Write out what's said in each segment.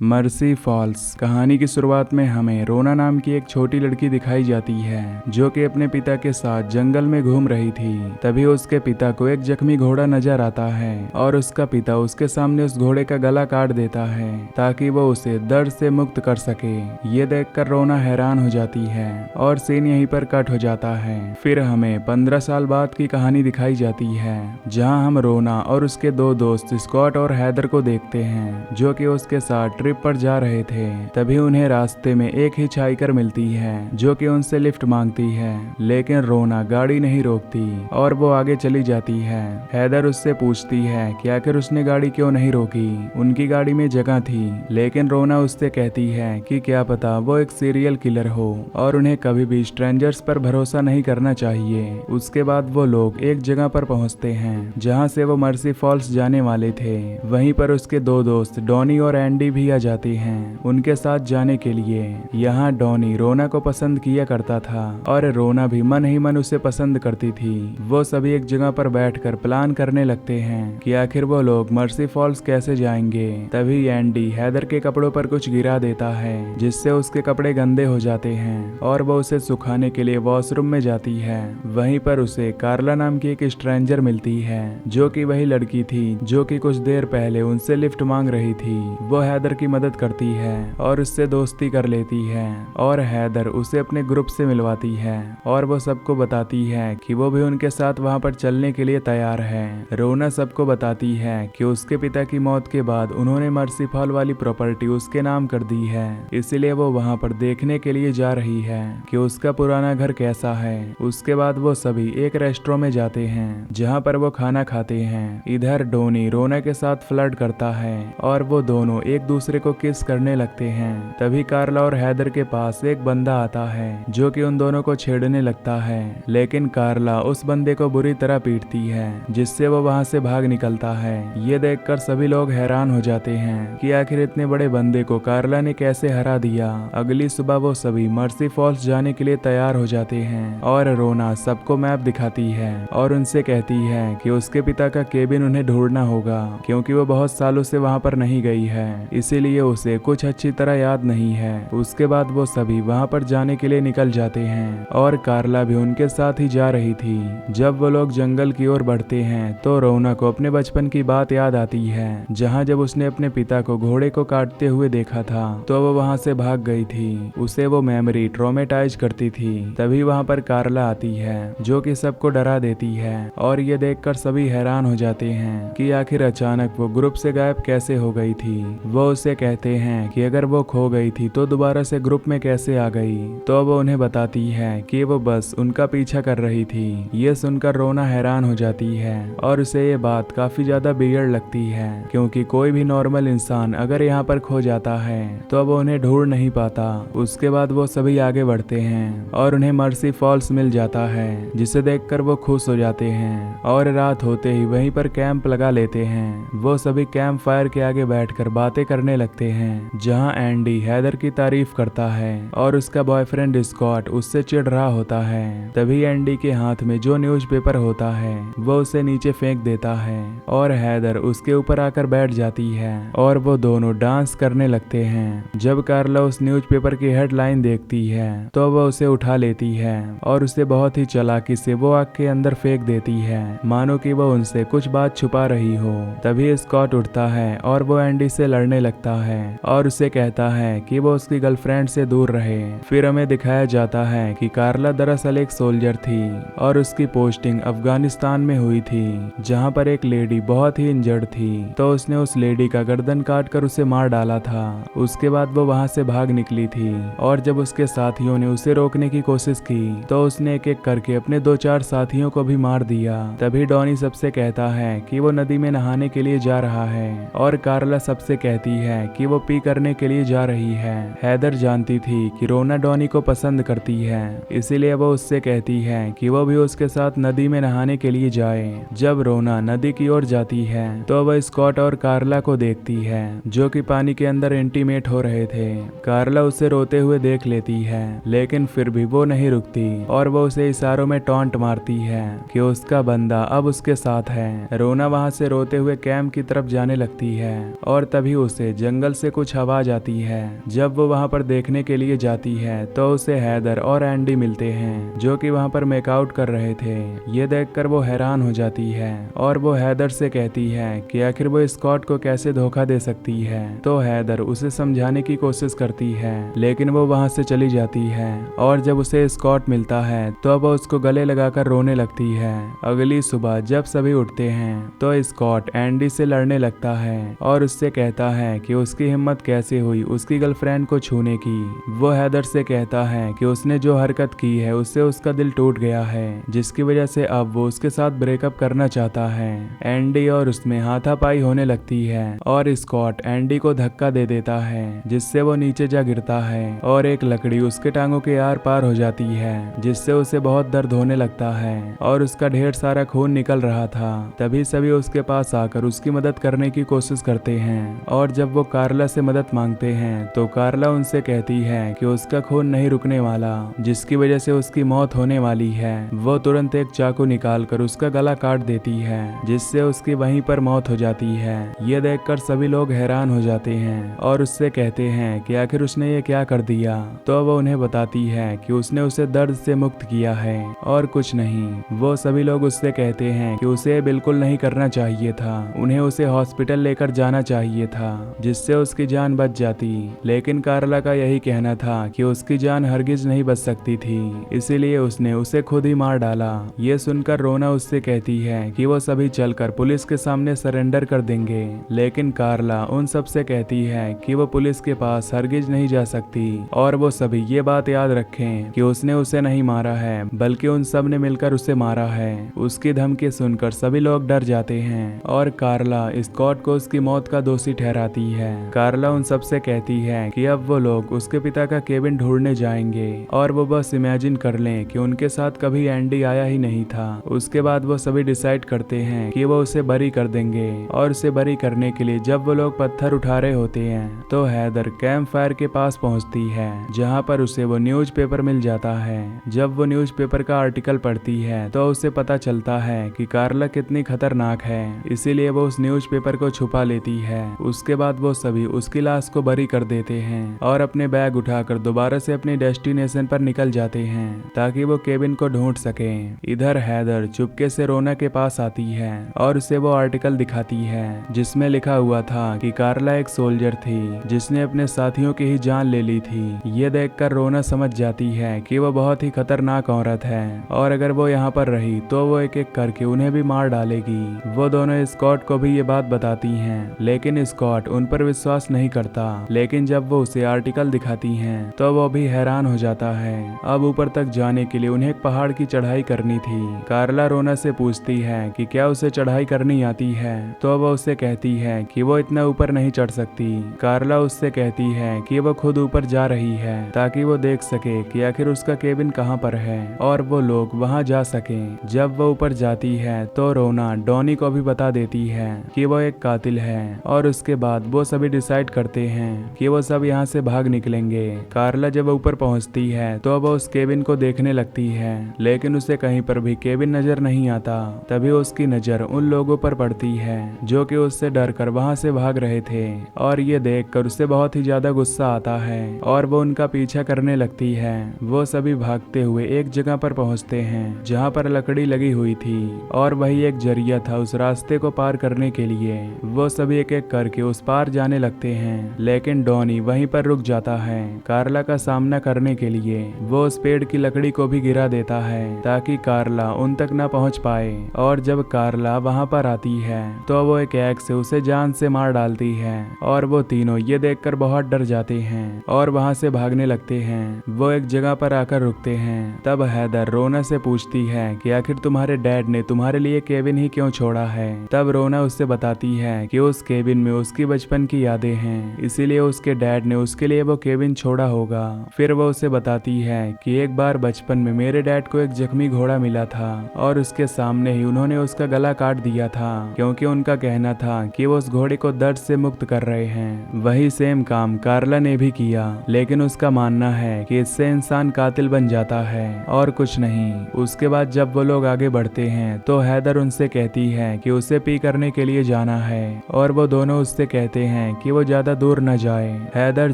Mercy false कहानी की शुरुआत में हमें रोना नाम की एक छोटी लड़की दिखाई जाती है जो कि अपने पिता के साथ जंगल में घूम रही थी। तभी उसके पिता को एक जख्मी घोड़ा नजर आता है और उसका पिता उसके सामने उस घोड़े का गला काट देता है ताकि वो उसे दर्द से मुक्त कर सके। ये देखकर रोना हैरान हो जाती है और सीन यहीं पर कट हो जाता है। फिर हमें 15 साल बाद की कहानी दिखाई जाती है जहाँ हम रोना और उसके दो दोस्त स्कॉट और हैदर को देखते हैं जो कि उसके साथ ट्रिप पर जा रहे थे। तभी उन्हें रास्ते में एक हिचहाइकर मिलती है जो कि उनसे लिफ्ट मांगती है, लेकिन रोना गाड़ी नहीं रोकती और वो आगे चली जाती है। हैदर उससे पूछती है कि आखिर उसने गाड़ी क्यों नहीं रोकी, उनकी गाड़ी में जगह थी। लेकिन रोना उससे कहती है कि क्या पता वो एक सीरियल किलर हो और उन्हें कभी भी स्ट्रेंजर्स पर भरोसा नहीं करना चाहिए। उसके बाद वो लोग एक जगह पर पहुंचते हैं जहां से वो मर्सी फॉल्स जाने वाले थे। वहीं पर उसके दो दोस्त डॉनी और एंडी भी आ जाती हैं उनके साथ जाने के लिए। यहाँ डॉनी रोना को पसंद किया करता था और रोना भी मन ही मन उसे पसंद करती थी। वो सभी एक जगह पर बैठकर प्लान करने लगते हैं कि आखिर वो लोग मर्सी फॉल्स कैसे जाएंगे। तभी एंडी हैदर के कपड़ों पर कुछ गिरा देता है जिससे उसके कपड़े गंदे हो जाते हैं और वो उसे सुखाने के लिए वॉशरूम में जाती है। वहीं पर उसे कार्ला नाम की एक स्ट्रेंजर मिलती है जो कि वही लड़की थी जो कि कुछ देर पहले उनसे लिफ्ट मांग रही थी। वो हैदर की मदद करती है और उससे दोस्ती कर लेती है और हैदर उसे अपने ग्रुप से मिलवाती है और वो सबको बताती है कि वो भी उनके साथ वहां पर चलने के लिए तैयार है। रोना सबको बताती है कि उसके पिता की मौत के बाद उन्होंने मर्सी फॉल वाली प्रॉपर्टी उसके नाम कर दी है, इसलिए वो वहां पर देखने के लिए जा रही है कि उसका पुराना घर कैसा है। उसके बाद वो सभी एक रेस्टोरेंट में जाते हैं जहाँ पर वो खाना खाते हैं। इधर डोनी रोना के साथ फ्लर्ट करता है और वो दोनों एक दूसरे को किस करने लगते हैं। तभी कार्ला और हैदर के पास एक बंदा आता है जो कि उन दोनों को छेड़ने लगता है, लेकिन कार्ला उस बंदे को बुरी तरह पीटती है जिससे वो वहां से भाग निकलता है। ये देखकर सभी लोग हैरान हो जाते हैं कि आखिर इतने बड़े बंदे को कार्ला ने कैसे हरा दिया। अगली सुबह वो सभी मर्सी फॉल्स जाने के लिए तैयार हो जाते हैं और रोना सबको मैप दिखाती है और उनसे कहती है कि उसके पिता का केबिन उन्हें ढूंढना होगा क्योंकि वो बहुत सालों से वहां पर नहीं गई है, इसीलिए उसे कुछ अच्छी तरह याद नहीं है। उसके बाद वो सभी वहां पर जाने के लिए निकल जाते हैं और कार्ला भी उनके साथ ही जा रही थी। जब वो लोग जंगल की ओर बढ़ते हैं तो रोना को अपने बचपन की बात याद आती है जहां जब उसने अपने पिता को घोड़े को काटते हुए देखा था तो वो वहां से भाग गई थी। उसे वो मेमोरी ट्रॉमेटाइज करती थी। तभी वहां पर कार्ला आती है जो कि सबको डरा देती है और ये देखकर सभी हैरान हो जाते हैं कि आखिर अचानक वो ग्रुप से गायब कैसे हो गई थी। वो उसे कहते हैं कि अगर वो खो गई थी तो दोबारा से ग्रुप में कैसे आ गई। तो वो उन्हें बताती है कि वो बस उनका पीछा कर रही थी। ये सुनकर रोना हैरान हो जाती है और उसे ये बात काफी ज्यादा बिगड़ लगती है क्योंकि कोई भी नॉर्मल इंसान अगर यहाँ पर खो जाता है तो वो उन्हें ढूंढ नहीं पाता। उसके बाद वो सभी आगे बढ़ते हैं और उन्हें मर्सी फॉल्स मिल जाता है जिसे देखकर वो खुश हो जाते हैं और रात होते ही वहीं पर कैंप लगा लेते हैं। वो सभी कैंप फायर के आगे बैठकर बातें करने लगते हैं जहां एंडी हैदर की तारीफ करता है और उसका बॉयफ्रेंड स्कॉट उससे चिढ़ रहा होता है। तभी एंडी के हाथ में जो न्यूज़पेपर होता है वो उसे नीचे फेंक देता है और हैदर उसके ऊपर आकर बैठ जाती है और वो दोनों डांस करने लगते हैं। जब कार्ला उस न्यूज़पेपर की हेडलाइन देखती है तो वो उसे उठा लेती है और उसे बहुत ही चालाकी से वो आग के अंदर फेंक देती है मानो कि वो उनसे कुछ बात छुपा रही हो। तभी स्कॉट उठता है और वो एंडी से लड़ने लगता है और उसे कहता है कि वो उसकी गर्लफ्रेंड से दूर रहे। फिर हमें दिखाया जाता है कि कार्ला दरअसल एक सोल्जर थी और उसकी पोस्टिंग अफगानिस्तान में हुई थी जहां पर एक लेडी बहुत ही इंजर्ड थी तो उसने उस लेडी का गर्दन काट कर उसे मार डाला था। उसके बाद वो वहां से भाग निकली थी और जब उसके साथियों ने उसे रोकने की कोशिश की तो उसने एक एक करके अपने 2-4 साथियों को भी मार दिया। तभी डॉनी सबसे कहता है कि वो नदी में नहाने के लिए जा रहा है और कार्ला सबसे कहती है कि वो पी करने के लिए जा रही है। हैदर जानती थी कि रोना डॉनी को पसंद करती है, इसीलिए वो उससे कहती है कि वो भी उसके साथ नदी में नहाने के लिए जाए। जब रोना नदी की ओर जाती है तो वह स्कॉट और कार्ला को देखती है जो कि पानी के अंदर इंटीमेट हो रहे थे। कार्ला उसे रोते हुए देख लेती है लेकिन फिर भी वो नहीं रुकती और वो उसे इशारों में टॉन्ट मारती है कि उसका बंदा अब उसके साथ है। रोना वहां से रोते हुए कैंप की तरफ जाने लगती है और तभी उसे जंगल से कुछ आवाज आती है। जब वो वहाँ पर देखने के लिए जाती है तो उसे हैदर और एंडी मिलते हैं जो कि वहाँ पर मेकआउट कर रहे थे। ये देखकर वो हैरान हो जाती है और वो हैदर से कहती है कि आखिर वो स्कॉट को कैसे धोखा दे सकती है। तो हैदर उसे समझाने की कोशिश करती है लेकिन वो वहाँ से चली जाती है और जब उसे स्कॉट मिलता है तो वो उसको गले लगाकर रोने लगती है। अगली सुबह जब सभी उठते हैं तो स्कॉट एंडी से लड़ने लगता है और उससे कहता है कि उसकी हिम्मत कैसे हुई उसकी गर्लफ्रेंड को छूने की। वो हैदर से कहता है कि उसने जो हरकत की है उससे उसका दिल टूट गया है जिसकी वजह से अब वो उसके साथ ब्रेकअप करना चाहता है। एंडी और उसमें हाथापाई होने लगती है और स्कॉट एंडी को धक्का दे देता है जिससे वो नीचे जा गिरता है और एक लकड़ी उसके टांगों के आर पार हो जाती है जिससे उसे बहुत दर्द होने लगता है और उसका ढेर सारा खून निकल रहा था। तभी सभी उसके पास आकर उसकी मदद करने की कोशिश करते हैं और जब वो कार्ला से मदद मांगते हैं तो कार्ला उनसे कहती है कि उसका खून नहीं रुकने वाला जिसकी वजह से उसकी मौत होने वाली है। वो तुरंत एक चाकू निकालकर उसका गला काट देती है जिससे उसकी वहीं पर मौत हो जाती है। ये देखकर सभी लोग हैरान हो जाते हैं और उससे कहते हैं कि आखिर उसने ये क्या कर दिया। तो वो उन्हें बताती है कि उसने उसे दर्द से मुक्त किया है और कुछ नहीं। वो सभी लोग उससे कहते हैं कि उसे बिल्कुल नहीं करना चाहिए था, उन्हें उसे हॉस्पिटल लेकर जाना चाहिए था जिससे उसकी जान बच जाती। लेकिन कार्ला का यही कहना था कि उसकी जान हरगिज नहीं बच सकती थी, इसीलिए उसने उसे खुद ही मार डाला। ये सुनकर रोना उससे कहती है कि वो सभी चलकर पुलिस के सामने सरेंडर कर देंगे। लेकिन कार्ला उन सब से कहती है कि वो पुलिस के पास हरगिज नहीं जा सकती और वो सभी ये बात याद रखें कि उसने उसे नहीं मारा है बल्कि उन सब ने मिलकर उसे मारा है। उसकी धमकी सुनकर सभी लोग डर जाते हैं और कार्ला स्कॉट को उसकी मौत का दोषी ठहराती है। कार्ला उन सब से कहती है कि अब वो लोग उसके पिता का केबिन ढूंढने जाएंगे और वो बस इमेजिन कर लें कि उनके साथ कभी एंडी आया ही नहीं था। उसके बाद वो सभी डिसाइड करते हैं कि वो उसे बरी कर देंगे और उसे बरी करने के लिए जब वो लोग पत्थर उठा रहे होते हैं तो हैदर कैंप फायर के पास पहुंचती है जहां पर उसे वो न्यूज़पेपर मिल जाता है। जब वो न्यूज़पेपर का आर्टिकल पढ़ती है तो उसे पता चलता है कि कार्ला कितनी खतरनाक है, इसीलिए वो उस न्यूज़पेपर को छुपा लेती है। उसके बाद वो सभी उसकी लाश को बरी कर देते हैं और अपने बैग उठाकर दोबारा से अपने डेस्टिनेशन पर निकल जाते हैं ताकि वो केबिन को ढूंढ सके। इधर हैदर चुपके से रोना के पास आती है और उसे वो आर्टिकल दिखाती है जिसमें लिखा हुआ था कि कार्ला एक सोल्जर थी जिसने अपने साथियों की ही जान ले ली थी। ये देखकर रोना समझ जाती है कि वो बहुत ही खतरनाक औरत है और अगर वो यहाँ पर रही तो वो एक एक करके उन्हें भी मार डालेगी। वो दोनों स्कॉट को भी ये बात बताती हैं लेकिन स्कॉट उन पर विश्वास नहीं करता। लेकिन जब वो उसे आर्टिकल दिखाती हैं तो वो भी हैरान हो जाता है। अब ऊपर तक जाने के लिए उन्हें एक पहाड़ की चढ़ाई करनी थी। कार्ला रोना से पूछती है कि क्या उसे चढ़ाई करनी आती है तो वो उससे कहती है कि वो इतना ऊपर नहीं चढ़ सकती। कार्ला उससे कहती है कि वो खुद ऊपर जा रही है ताकि वो देख सके कि आखिर उसका केबिन कहाँ पर है और वो लोग वहाँ जा सके। जब वो ऊपर जाती है तो रोना डॉनी को भी बता देती है कि वो एक कातिल है और उसके बाद वो सभी डिसाइड करते हैं कि वो सब यहाँ से भाग निकलेंगे। कार्ला जब ऊपर पहुँचती है तो वो उस केबिन को देखने लगती है लेकिन उसे कहीं पर भी केबिन नजर नहीं आता। तभी उसकी नजर उन लोगों पर पड़ती है जो कि उससे डरकर वहाँ से भाग रहे थे और ये देखकर उसे बहुत ही ज्यादा गुस्सा आता है और वो उनका पीछा करने लगती है। वो सभी भागते हुए एक जगह पर पहुँचते हैं जहाँ पर लकड़ी लगी हुई थी और वही एक जरिया था उस रास्ते को पार करने के लिए। वो सभी एक एक करके उस पार जाने लगते हैं लेकिन डॉनी वहीं पर रुक जाता है। कार्ला का सामना करने के लिए वो उस पेड़ की लकड़ी को भी गिरा देता है ताकि कार्ला उन तक न पहुंच पाए और जब कार्ला वहां पर आती है तो वो एक एक्स से उसे जान से मार डालती है और वो तीनों ये देखकर बहुत डर जाते हैं और वहां से भागने लगते हैं। वो एक जगह पर आकर रुकते हैं। तब हैदर रोना से पूछती है कि आखिर तुम्हारे डैड ने तुम्हारे लिए केबिन ही क्यों छोड़ा है। तब रोना उससे बताती है कि उस केबिन में उसकी बचपन की यादें हैं, इसीलिए उसके डैड ने उसके लिए वो केबिन छोड़ा होगा। फिर वो उसे बताती है कि एक बार बचपन में मेरे डैड को एक जख्मी घोड़ा मिला था और उसके सामने ही उन्होंने उसका गला काट दिया था क्योंकि उनका कहना था कि वो उस घोड़े को दर्द से मुक्त कर रहे हैं। वही सेम काम कार्ला ने भी किया लेकिन उसका मानना है कि इससे इंसान कातिल बन जाता है और कुछ नहीं। उसके बाद जब वो लोग आगे बढ़ते हैं तो हैदर उनसे कहती है कि उसे पी करने के लिए जाना है और वो दोनों उससे कहते हैं कि वो ज्यादा दूर न जाए। हैदर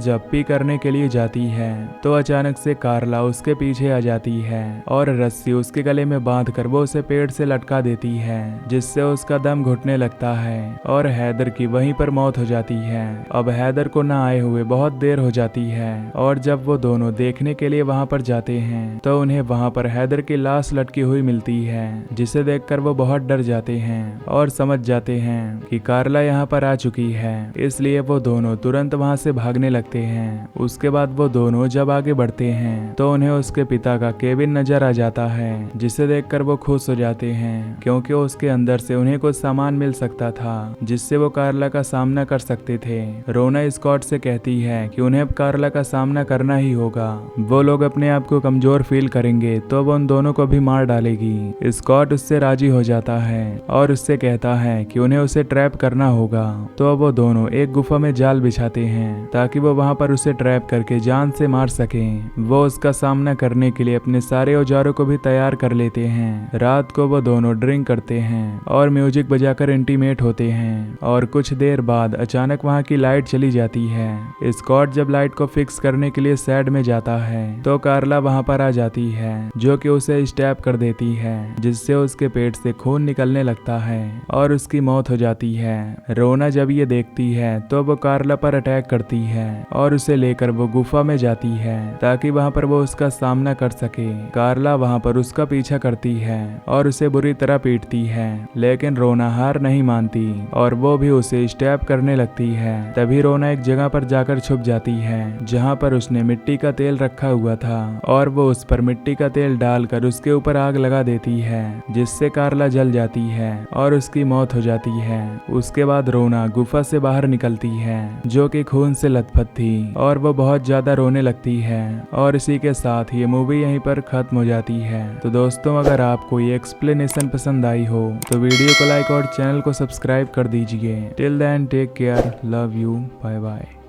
जब भी करने के लिए जाती है तो अचानक से कार्ला उसके पीछे आ जाती है और रस्सी उसके गले में बांध कर वो उसे पेड़ से लटका देती है, जिससे उसका दम घुटने लगता है और हैदर की वहीं पर मौत हो जाती है। अब हैदर को न आए हुए बहुत देर हो जाती है और जब वो दोनों देखने के लिए वहां पर जाते हैं तो उन्हें वहां पर हैदर की लाश लटकी हुई मिलती है, जिसे देखकर वो बहुत डर जाते हैं और समझ जाते हैं कि कार्ला यहाँ पर आ चुकी है, इसलिए वो दोनों तुरंत वहां से भागने लगते हैं। उसके बाद वो दोनों जब आगे बढ़ते हैं तो उन्हें उसके पिता का केबिन नजर आ जाता है, जिसे देखकर वो खुश हो जाते हैं क्योंकि उसके अंदर से उन्हें कुछ सामान मिल सकता था जिससे वो कार्ला का सामना कर सकते थे। रोना स्कॉट से कहती है कि उन्हें अब कार्ला का सामना करना ही होगा, वो लोग अपने आप को कमजोर फील करेंगे तो वो उन दोनों को भी मार डालेगी। स्कॉट उससे राजी हो जाता है और उससे कहता है कि उन्हें उसे ट्रैप करना होगा। तो वो दोनों एक गुफा में जाल बिछाते हैं ताकि वो वहां पर उसे ट्रैप करके जान से मार सकें। वो उसका सामना करने के लिए अपने सारे औजारों को भी तैयार कर लेते हैं। रात को वो दोनों ड्रिंक करते हैं और म्यूजिक बजाकर इंटीमेट होते हैं और कुछ देर बाद अचानक वहां की लाइट चली जाती है। स्कॉट जब लाइट को फिक्स करने के लिए सैड में जाता है तो कार्ला वहां पर आ जाती है जो कि उसे स्टैब कर देती है, जिससे उसके पेट से खून निकलने लगता है और उसकी मौत हो जाती है। रोना जब ये देखती है तो वो कार्ला पर अटैक करती है और उसे लेकर वो गुफा में जाती है ताकि वहां पर वो उसका सामना कर सके। कार्ला वहां पर उसका पीछा करती है और उसे बुरी तरह पीटती है, लेकिन रोना हार नहीं मानती और वो भी उसे स्टैब करने लगती है। तभी रोना एक जगह पर जाकर छुप जाती है जहां पर उसने मिट्टी का तेल रखा हुआ था और वो उस पर मिट्टी का तेल डालकर उसके ऊपर आग लगा देती है, जिससे कार्ला जल जाती है और उसकी मौत हो जाती है। उसके बाद रोना गुफा से बाहर निकलती है जो कि खून से लथपथ थी और वो बहुत ज्यादा रोने लगती है और इसी के साथ ये मूवी यहीं पर खत्म हो जाती है। तो दोस्तों, अगर आपको ये एक्सप्लेनेशन पसंद आई हो तो वीडियो को लाइक और चैनल को सब्सक्राइब कर दीजिए। Till then take care, love you, bye bye.